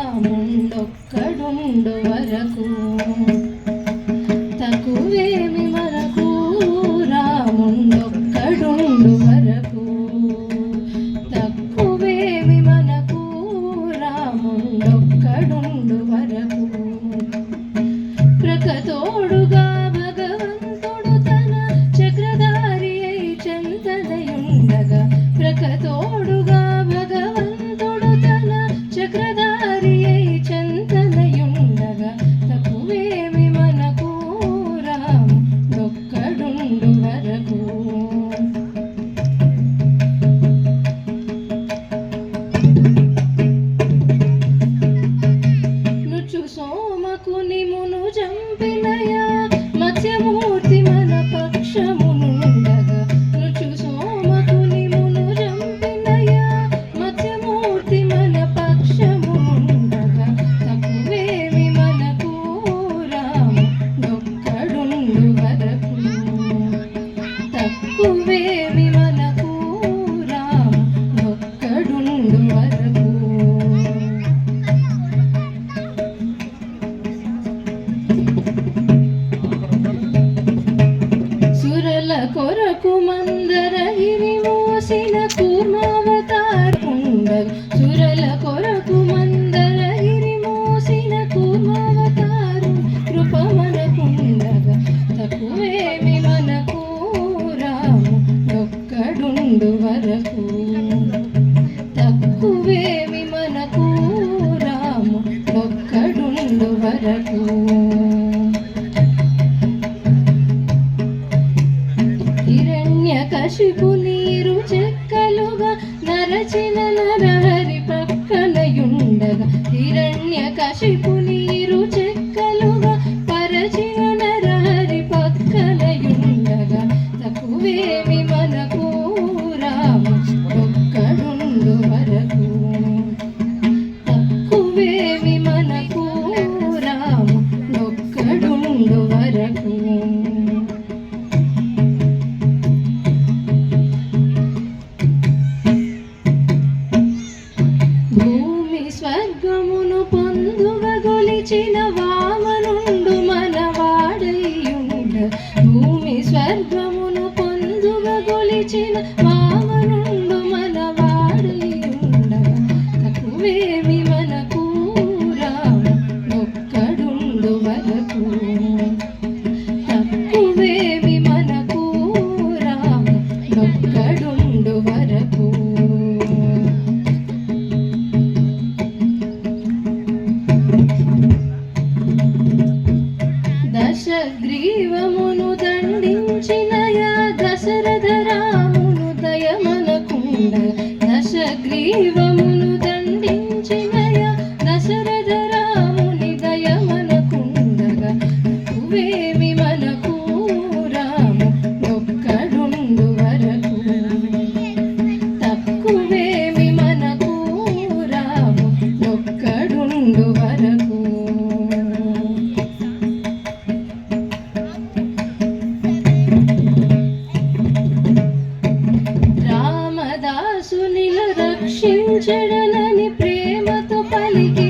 రాముండొక్కడుండు వరకు తక్కువేమి మనకు రాముండొక్కడుండు వరకు తక్కువేమి మనకు రాముండొక్కడుండు వరకు ప్రకతోడుగా భగవంతుడు తన చక్రధారి అయి చెంతదయుండగా ప్రకతోడుగా భగవంతుడు తన చక్రధారి అయి చెంతదయుండగా తక్కువేమి మనకు రాముడొక్కడుండు వరకు నుచు సోమకుని మును జంపినయా మత్స్యమూర్తి మన పక్షమునుండగా నుచు సోమకుని మును జంపినయా మత్స్యమూర్తి మన పక్షమునుండగా తక్కువేమి మనకు రాముడొక్కడుండు వరకు తక్కువేమి మనకు రాముడొక్కడుండు వరకు సురల కొరకు మందరగిరి మోసిన కూర్మావతారకుండగా సురల కొరకు మందరగిరి మోసిన కూర్మావతారు కృపమనకుండగా తక్కువేమి మనకు రాముడొక్కడుండు వరకు తక్కువేమి మనకు రాముడొక్కడుండు వరకు హిరణ్యకశిపు నీరు చెక్కలుగా నరచిన నరహరి పక్కనయుండగా హిరణ్యకశిపు నీరు చెక్కలుగా పరచిన నరహరి పక్కనయుండగా తక్కువేమి మనకు రాముడొక్కడుండు వరకు తక్కువేమి మనకు రాముడొక్కడుండు వరకు భూమి స్వర్గమును పొందుగా గొలిచిన వామనుండు మనవాడయుండ భూమి స్వర్గమును పొందుగా గొలిచిన వామనుండు మనవాడయుండగా తక్కువేమి మనకు రాముడొక్కడుండు వరకు తక్కువేమి మనకు రాముడొక్కడుండు వరకు దశగ్రీవమును దండించినయా దశరథ రామును దయమనకుండగా దశగ్రీవమును దండించినయా దశరథ రాముని దయమనకుండగా తక్కువేమి మనకు రాముడొక్కడుండు వరకు తక్కువేమి మనకు రాముడొక్కడుండు వరకు రామదాసునిల రక్షించడనని ప్రేమతో పలికి